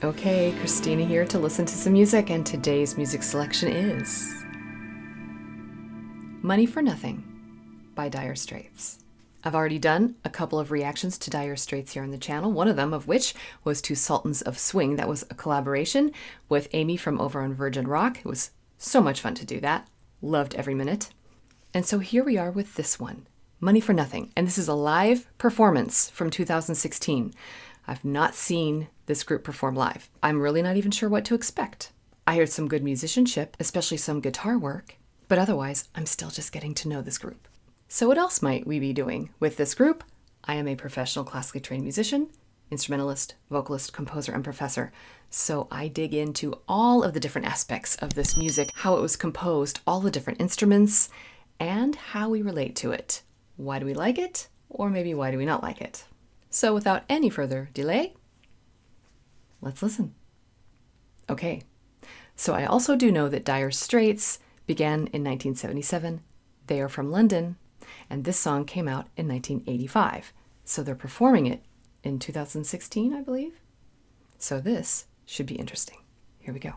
Okay, Christina here to listen to some music, and today's music selection is Money for Nothing by Dire Straits. I've already done a couple of reactions to Dire Straits here on the channel, one of them of which was to Sultans of Swing. That was a collaboration with Amy from over on Virgin Rock. It was so much fun to do that. Loved every minute. And so here we are with this one, Money for Nothing. And this is a live performance from 2016. I've not seen this group perform live. I'm really not even sure what to expect. I heard some good musicianship, especially some guitar work, but otherwise, I'm still just getting to know this group. So what else might we be doing with this group? I am a professional classically trained musician, instrumentalist, vocalist, composer, and professor. So I dig into all of the different aspects of this music, how it was composed, all the different instruments, and how we relate to it. Why do we like it? Or maybe why do we not like it? So without any further delay, let's listen. Okay, so I also do know that Dire Straits began in 1977. They are from London, and this song came out in 1985. So they're performing it in 2016, I believe. So this should be interesting. Here we go.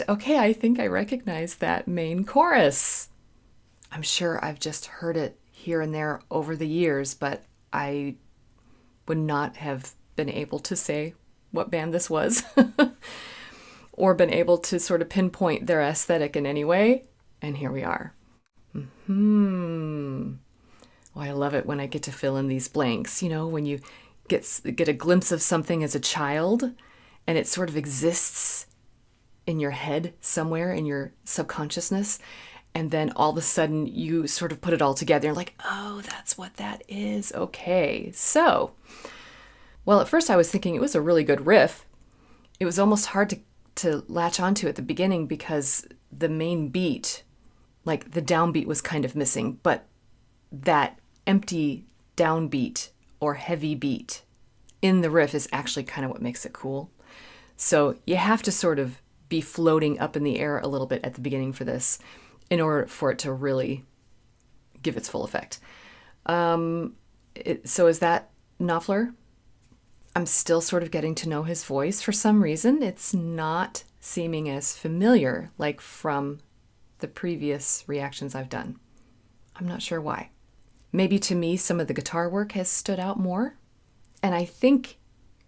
Okay, I think I recognize that main chorus. I'm sure I've just heard it here and there over the years, but I would not have been able to say what band this was or been able to sort of pinpoint their aesthetic in any way. And here we are. Oh, I love it when I get to fill in these blanks. You know, when you get a glimpse of something as a child and it sort of exists in your head somewhere in your subconsciousness, and then all of a sudden you sort of put it all together. You're like, oh, that's what that is. Okay. So, well, at first I was thinking it was a really good riff. It was almost hard to latch onto at the beginning because the main beat, like the downbeat, was kind of missing, but that empty downbeat or heavy beat in the riff is actually kind of what makes it cool. So you have to sort of be floating up in the air a little bit at the beginning for this in order for it to really give its full effect. So is that Knopfler? I'm still sort of getting to know his voice. For some reason, it's not seeming as familiar like from the previous reactions I've done. I'm not sure why. Maybe to me, some of the guitar work has stood out more. And I think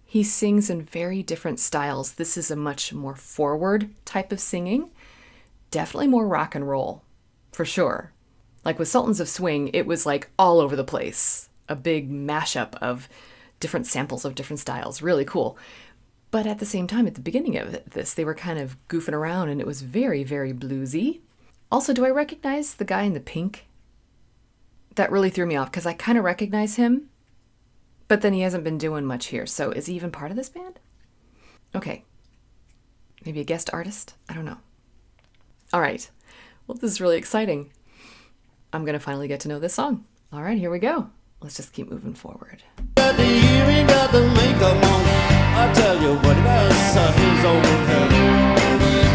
he sings in very different styles. This is a much more forward type of singing. Definitely more rock and roll, for sure. Like with Sultans of Swing, it was like all over the place. A big mashup of different samples of different styles. Really cool. But at the same time, at the beginning of this, they were kind of goofing around and it was very, very bluesy. Also, do I recognize the guy in the pink? That really threw me off because I kind of recognize him, but then he hasn't been doing much here. So is he even part of this band? Okay. Maybe a guest artist? I don't know. All right. Well, this is really exciting. I'm going to finally get to know this song. All right, here we go. Let's just keep moving forward. Got the earring, got the makeup on. I tell you what, that's his old hair.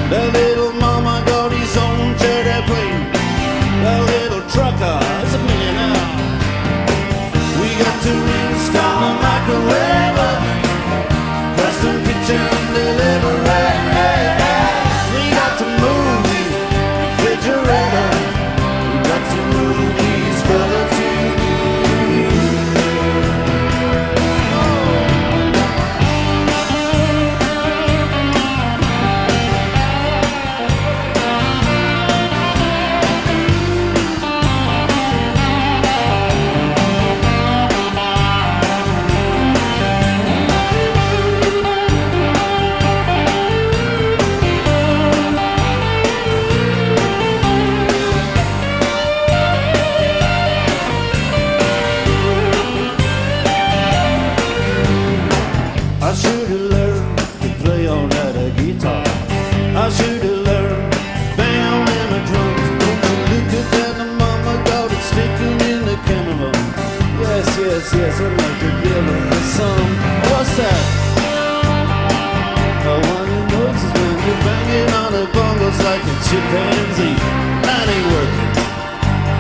The little mama got his own jet airplane. The little trucker is a millionaire. We got to install a microwave, custom kitchen delivery. We got to move the refrigerator. We got to move these color I should have learned to play on that guitar. I should have learned bam and the drums. Don't you look at that, the mama got it sticking in the camera. Yes, yes, yes, I'd like to give her some. What's that? Oh, one of those is when you're banging on the bongos like a chimpanzee. That ain't working.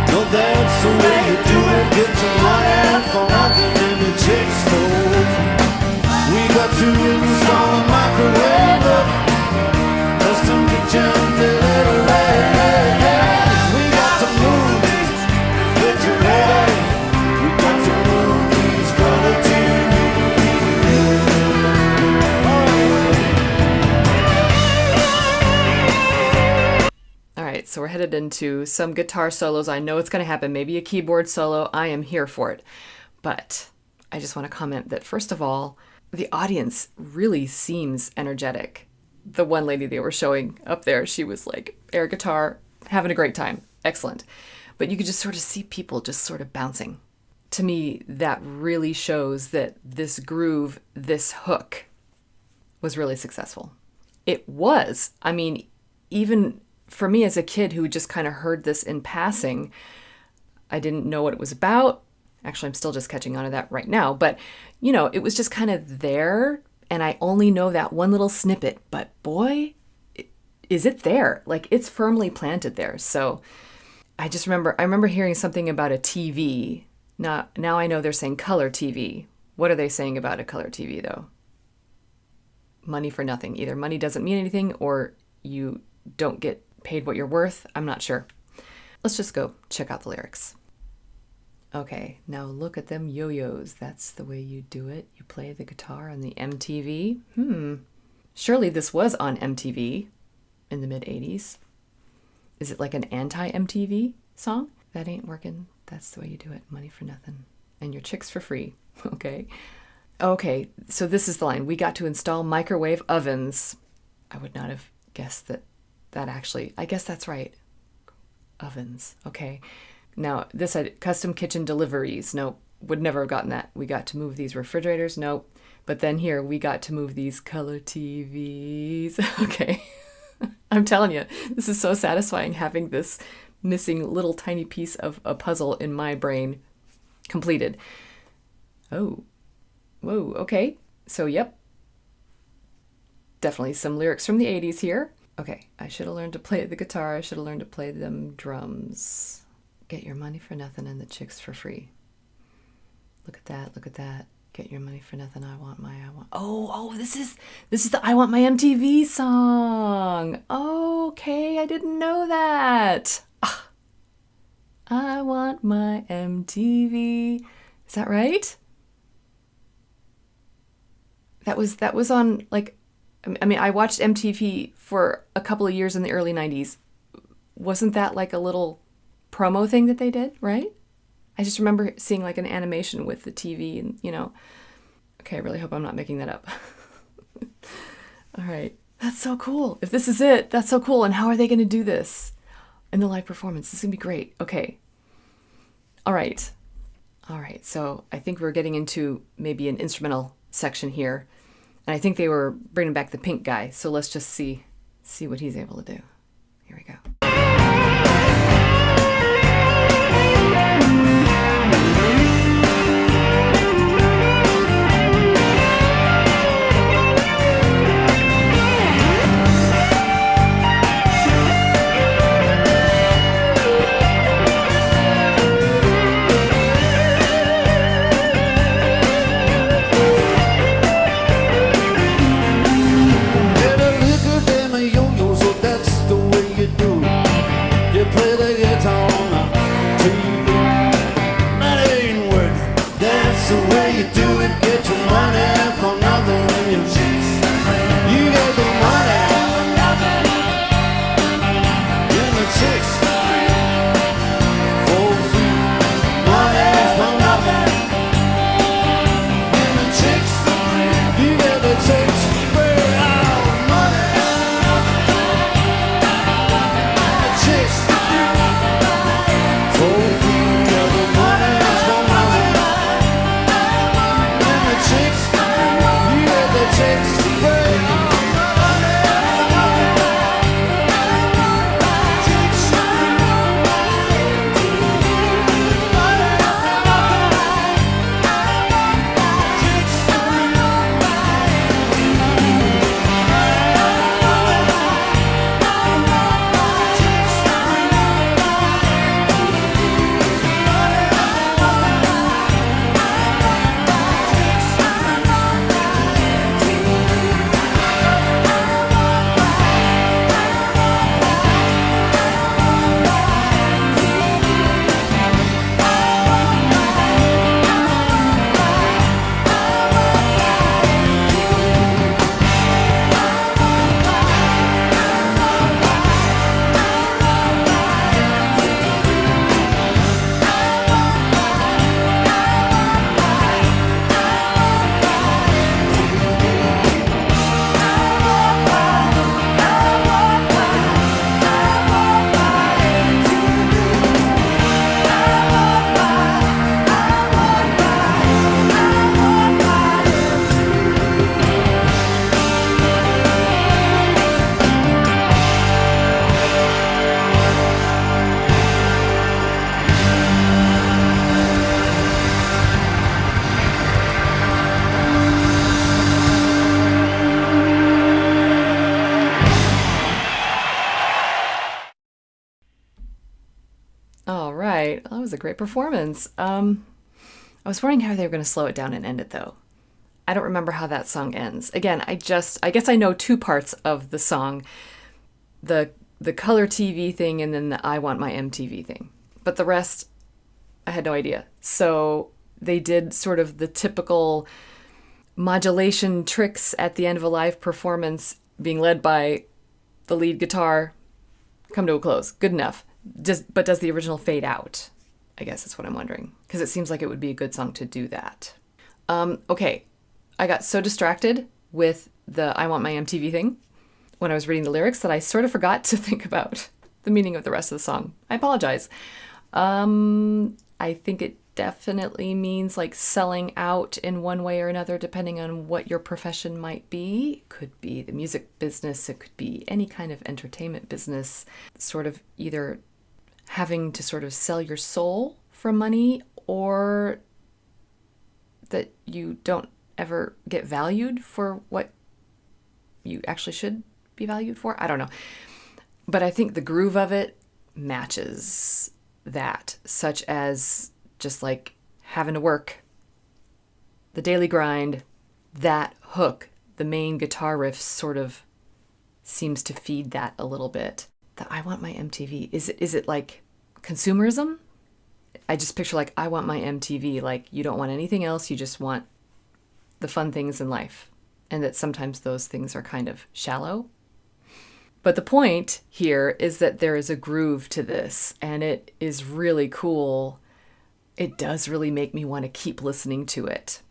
No, that's the way you do it. Get your money for nothing and the chicks for free. We got to install a microwave, custom kitchen delivery. We got to move these refrigerators. We got to move these color TVs. All right, so we're headed into some guitar solos. I know it's going to happen. Maybe a keyboard solo. I am here for it. But I just want to comment that, first of all, the audience really seems energetic. The one lady they were showing up there, she was like air guitar, having a great time. Excellent. But you could just sort of see people just sort of bouncing. To me, that really shows that this groove, this hook, was really successful. It was. I mean, even for me as a kid who just kind of heard this in passing, I didn't know what it was about. Actually, I'm still just catching on to that right now. But, you know, it was just kind of there. And I only know that one little snippet. But boy, is it there. Like, it's firmly planted there. So I remember hearing something about a TV. Now I know they're saying color TV. What are they saying about a color TV, though? Money for nothing. Either money doesn't mean anything or you don't get paid what you're worth. I'm not sure. Let's just go check out the lyrics. Okay, now look at them yo-yos. That's the way you do it. You play the guitar on the MTV. Surely this was on MTV in the mid-'80s. Is it like an anti-MTV song? That ain't working. That's the way you do it. Money for nothing. And your chicks for free. Okay. Okay, so this is the line. We got to install microwave ovens. I would not have guessed that actually, I guess that's right. Ovens. Okay. Now, this had custom kitchen deliveries. Nope, would never have gotten that. We got to move these refrigerators. Nope. But then here, we got to move these color TVs. Okay. I'm telling you, this is so satisfying having this missing little tiny piece of a puzzle in my brain completed. Oh. Whoa, okay. So, yep. Definitely some lyrics from the 80s here. Okay, I should have learned to play the guitar. I should have learned to play them drums. Get your money for nothing and the chicks for free. Look at that, look at that. Get your money for nothing. I want. Oh, this is the I Want My MTV song. Okay, I didn't know that. I want my MTV. Is that right? That was on, like, I mean, I watched MTV for a couple of years in the early 90s. Wasn't that like a little promo thing that they did, right? I just remember seeing like an animation with the TV and, you know, Okay, I really hope I'm not making that up. All right. That's so cool. If this is it, that's so cool. And how are they going to do this in the live performance? This is going to be great. Okay. All right. All right. So I think we're getting into maybe an instrumental section here. And I think they were bringing back the pink guy. So let's just see what he's able to do. Here we go. All right. That was a great performance. I was wondering how they were going to slow it down and end it, though. I don't remember how that song ends. Again, I guess I know two parts of the song, the color TV thing and then the I Want My MTV thing. But the rest, I had no idea. So they did sort of the typical modulation tricks at the end of a live performance, being led by the lead guitar, come to a close. Good enough. But does the original fade out? I guess that's what I'm wondering. Because it seems like it would be a good song to do that. Okay. I got so distracted with the I Want My MTV thing when I was reading the lyrics that I sort of forgot to think about the meaning of the rest of the song. I apologize. I think it definitely means like selling out in one way or another, depending on what your profession might be. It could be the music business. It could be any kind of entertainment business, sort of either having to sort of sell your soul for money or that you don't ever get valued for what you actually should be valued for. I don't know. But I think the groove of it matches that, such as just like having to work, the daily grind, that hook, the main guitar riff sort of seems to feed that a little bit. The I Want My MTV, is it like consumerism? I just picture like I want my MTV, like you don't want anything else, you just want the fun things in life. And that sometimes those things are kind of shallow. But the point here is that there is a groove to this, and it is really cool. It does really make me want to keep listening to it.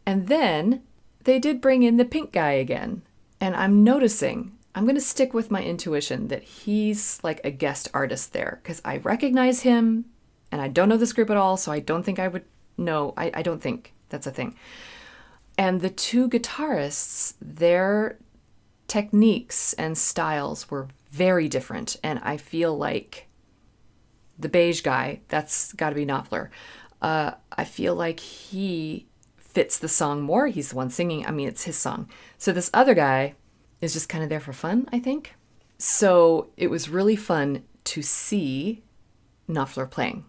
And then they did bring in the pink guy again. And I'm noticing, I'm going to stick with my intuition that he's like a guest artist there because I recognize him and I don't know this group at all, so I don't think I would know. I don't think that's a thing. And the two guitarists, their techniques and styles were very different. And I feel like the beige guy, that's got to be Knopfler. I feel like he fits the song more. He's the one singing. I mean, it's his song. So this other guy is just kind of there for fun, I think. So it was really fun to see Knopfler playing.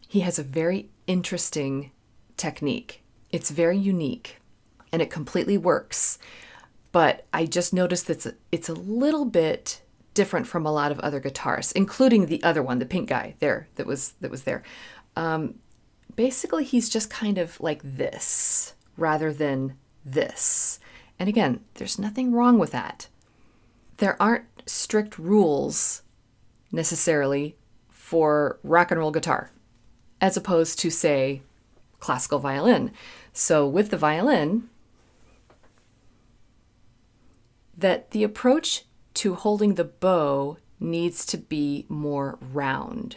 He has a very interesting technique. It's very unique and it completely works. But I just noticed that it's a little bit different from a lot of other guitarists, including the other one, the pink guy there that was there. Basically, he's just kind of like this rather than this. And again, there's nothing wrong with that. There aren't strict rules necessarily for rock and roll guitar, as opposed to, say, classical violin. So with the violin, that the approach to holding the bow needs to be more round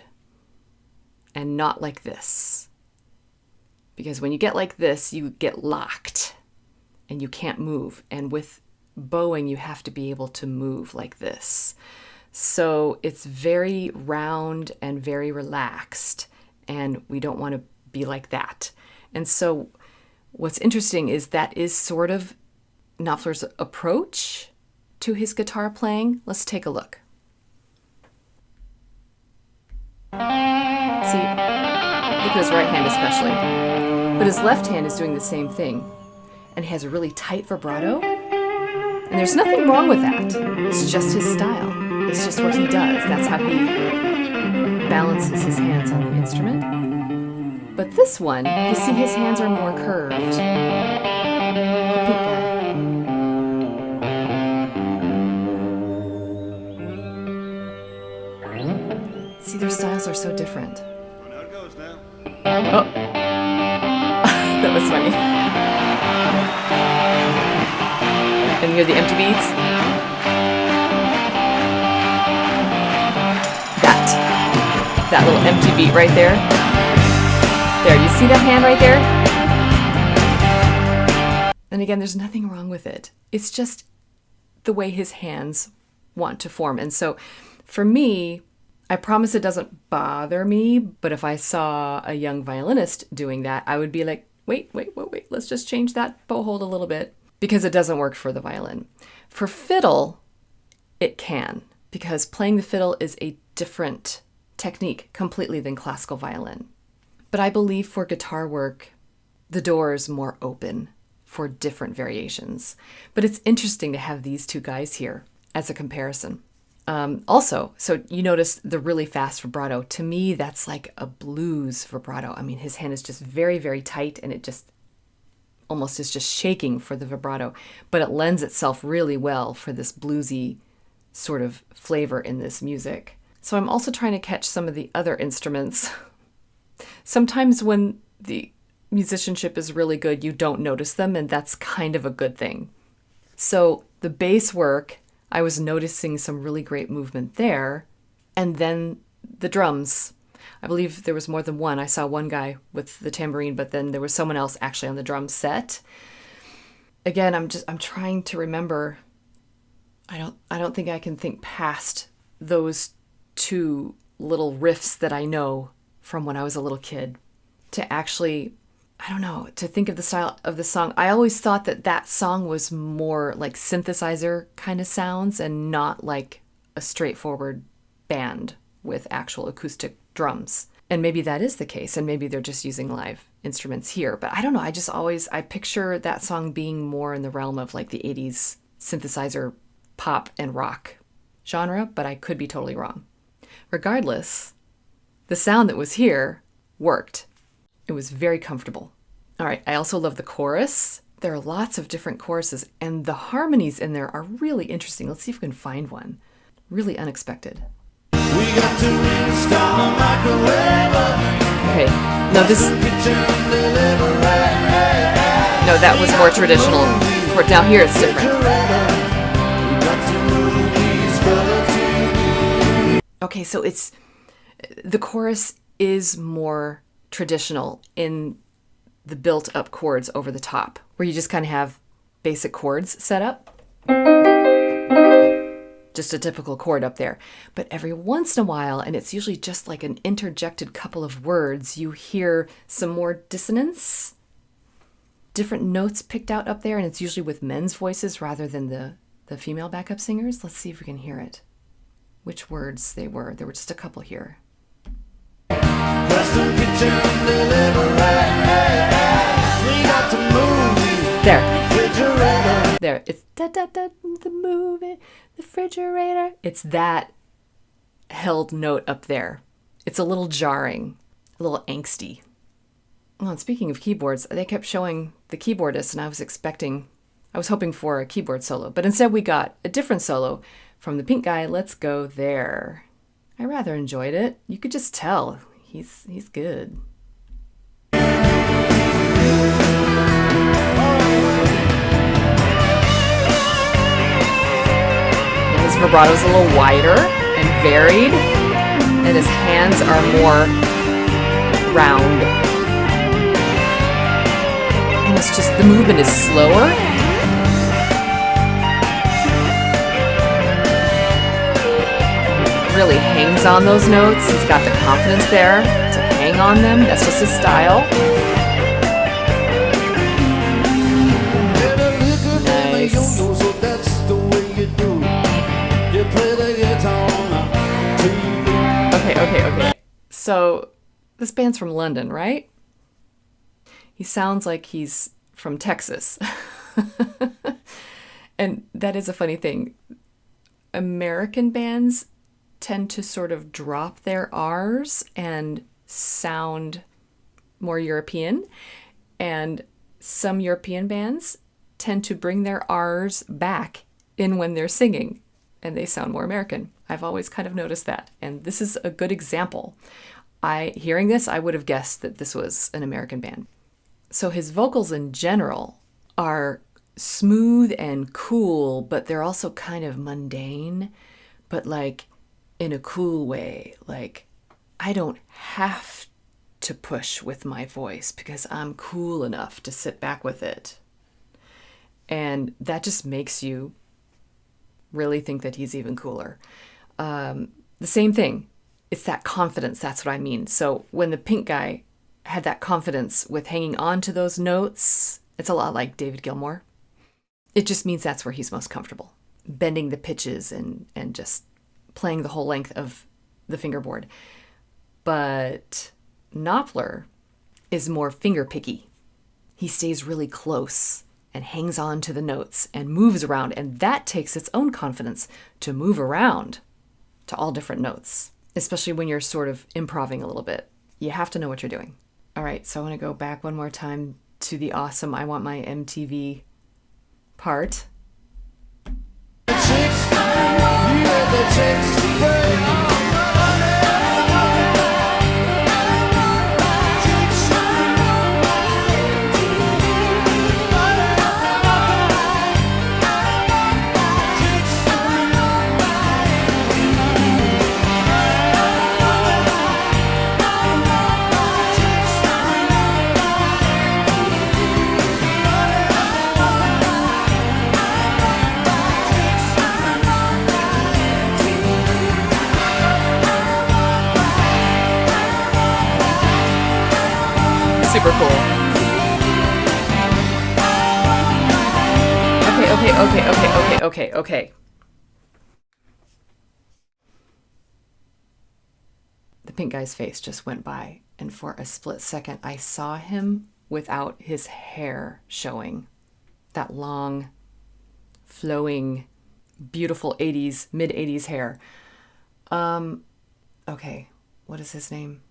and not like this. Because when you get like this, you get locked and you can't move. And with bowing, you have to be able to move like this. So it's very round and very relaxed, and we don't want to be like that. And so what's interesting is that is sort of Knopfler's approach to his guitar playing. Let's take a look. See, look at his right hand especially. But his left hand is doing the same thing. And he has a really tight vibrato. And there's nothing wrong with that. It's just his style. It's just what he does. That's how he balances his hands on the instrument. But this one, you see his hands are more curved. The pink guy. See, their styles are so different. Well, now it goes now. Oh. That was funny. And you hear the empty beats? That little empty beat right there. There, you see that hand right there? And again, there's nothing wrong with it. It's just the way his hands want to form. And so for me, I promise it doesn't bother me, but if I saw a young violinist doing that, I would be like, wait, let's just change that bow hold a little bit, because it doesn't work for the violin. For fiddle, it can, because playing the fiddle is a different technique completely than classical violin. But I believe for guitar work, the door is more open for different variations. But it's interesting to have these two guys here as a comparison. Also, so you notice the really fast vibrato. To me, that's like a blues vibrato. I mean, his hand is just very, very tight, and it just almost is just shaking for the vibrato. But it lends itself really well for this bluesy sort of flavor in this music. So I'm also trying to catch some of the other instruments. Sometimes when the musicianship is really good, you don't notice them, and that's kind of a good thing. So the bass work, I was noticing some really great movement there. And then the drums. I believe there was more than one. I saw one guy with the tambourine, but then there was someone else actually on the drum set. Again, I'm trying to remember. I don't think I can think past those two little riffs that I know from when I was a little kid to actually, I don't know, to think of the style of the song. I always thought that song was more like synthesizer kind of sounds and not like a straightforward band with actual acoustic drums. And maybe that is the case, and maybe they're just using live instruments here. But I don't know, I picture that song being more in the realm of like the 80s synthesizer pop and rock genre, but I could be totally wrong. Regardless, the sound that was here worked. It was very comfortable. All right, I also love the chorus. There are lots of different choruses, and the harmonies in there are really interesting. Let's see if we can find one. Really unexpected. We got to install a microwave. Okay, now this... Kitchen delivery. No, that was more traditional. Now here it's different. Okay, so the chorus is more traditional in the built-up chords over the top, where you just kind of have basic chords set up. Just a typical chord up there. But every once in a while, and it's usually just like an interjected couple of words, you hear some more dissonance, different notes picked out up there, and it's usually with men's voices rather than the female backup singers. Let's see if we can hear it. Which words they were. There were just a couple here. There. It's da-da-da, the movie, the refrigerator. It's that held note up there. It's a little jarring, a little angsty. Well, and speaking of keyboards, they kept showing the keyboardist, and I was hoping for a keyboard solo, but instead we got a different solo from the pink guy. Let's go there. I rather enjoyed it. You could just tell he's good. His vibrato's a little wider and varied, and his hands are more round. And it's just, the movement is slower. Really hangs on those notes. He's got the confidence there to hang on them. That's just his style. Nice. Okay. So this band's from London, right? He sounds like he's from Texas. And that is a funny thing. American bands tend to sort of drop their R's and sound more European. And some European bands tend to bring their R's back in when they're singing, and they sound more American. I've always kind of noticed that. And this is a good example. Hearing this, I would have guessed that this was an American band. So his vocals in general are smooth and cool, but they're also kind of mundane, but like in a cool way. Like, I don't have to push with my voice because I'm cool enough to sit back with it. And that just makes you really think that he's even cooler. The same thing. It's that confidence. That's what I mean. So when the pink guy had that confidence with hanging on to those notes, it's a lot like David Gilmour. It just means that's where he's most comfortable. Bending the pitches and just playing the whole length of the fingerboard. But Knopfler is more finger picky. He stays really close and hangs on to the notes and moves around, and that takes its own confidence to move around to all different notes, especially when you're sort of improvising a little bit. You have to know what you're doing. All right, so I want to go back one more time to the awesome I Want My MTV part. Super cool. Okay. The pink guy's face just went by, and for a split second, I saw him without his hair showing. That long, flowing, beautiful 80s, mid-80s hair. Okay, what is his name?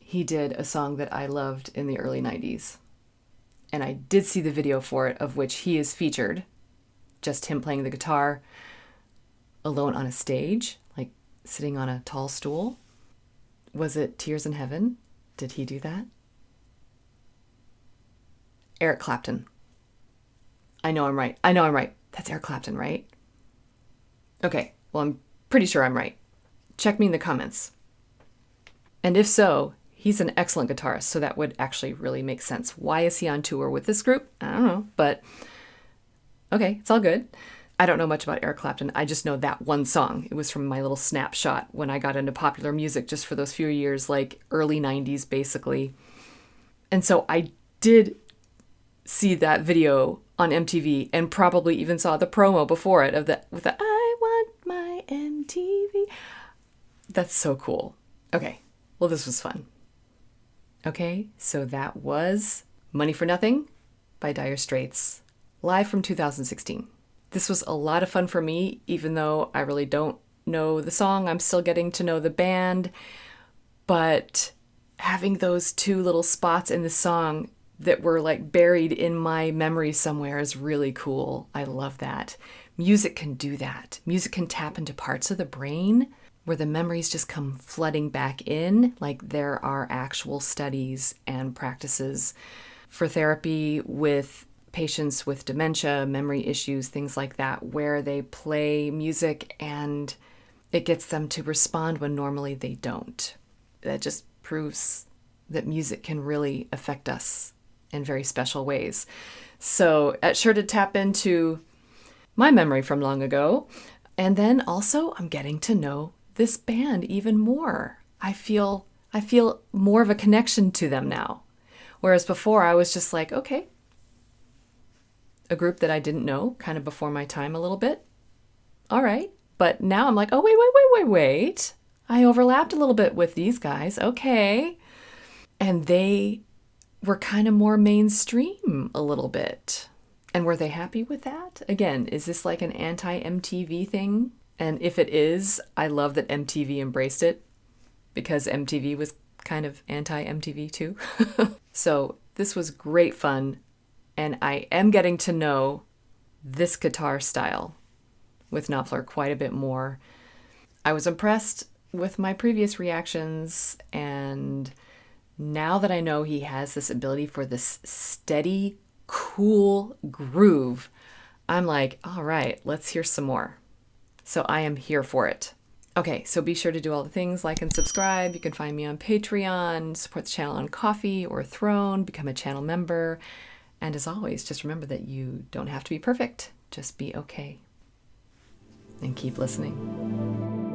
He did a song that I loved in the early 90s. And I did see the video for it, of which he is featured. Just him playing the guitar alone on a stage, like sitting on a tall stool. Was it Tears in Heaven? Did he do that? Eric Clapton. I know I'm right. I know I'm right. That's Eric Clapton, right? Okay, well, I'm pretty sure I'm right. Check me in the comments. And if so, he's an excellent guitarist, so that would actually really make sense. Why is he on tour with this group? I don't know, but okay, it's all good. I don't know much about Eric Clapton. I just know that one song. It was from my little snapshot when I got into popular music just for those few years, like early 90s, basically. And so I did see that video on MTV and probably even saw the promo before it of the with the I want my MTV. That's so cool. Okay, well, this was fun. Okay, so that was Money for Nothing by Dire Straits, live from 2016. This was a lot of fun for me, even though I really don't know the song. I'm still getting to know the band, but having those two little spots in the song that were like buried in my memory somewhere is really cool. I love that. Music can do that. Music can tap into parts of the brain where the memories just come flooding back in. Like there are actual studies and practices for therapy with patients with dementia, memory issues, things like that, where they play music and it gets them to respond when normally they don't. That just proves that music can really affect us in very special ways. So it's sure to tap into my memory from long ago. And then also I'm getting to know this band even more. I feel more of a connection to them now. Whereas before I was just like, okay, a group that I didn't know, kind of before my time a little bit. All right. But now I'm like, oh, wait. I overlapped a little bit with these guys. Okay. And they were kind of more mainstream a little bit. And were they happy with that? Again, is this like an anti-MTV thing? And if it is, I love that MTV embraced it because MTV was kind of anti-MTV too. So this was great fun. And I am getting to know this guitar style with Knopfler quite a bit more. I was impressed with my previous reactions, and now that I know he has this ability for this steady, cool groove, I'm like, all right, let's hear some more. So I am here for it. Okay, so be sure to do all the things, like and subscribe. You can find me on Patreon, support the channel on Ko-fi or Throne, become a channel member. And as always, just remember that you don't have to be perfect. Just be okay. And keep listening.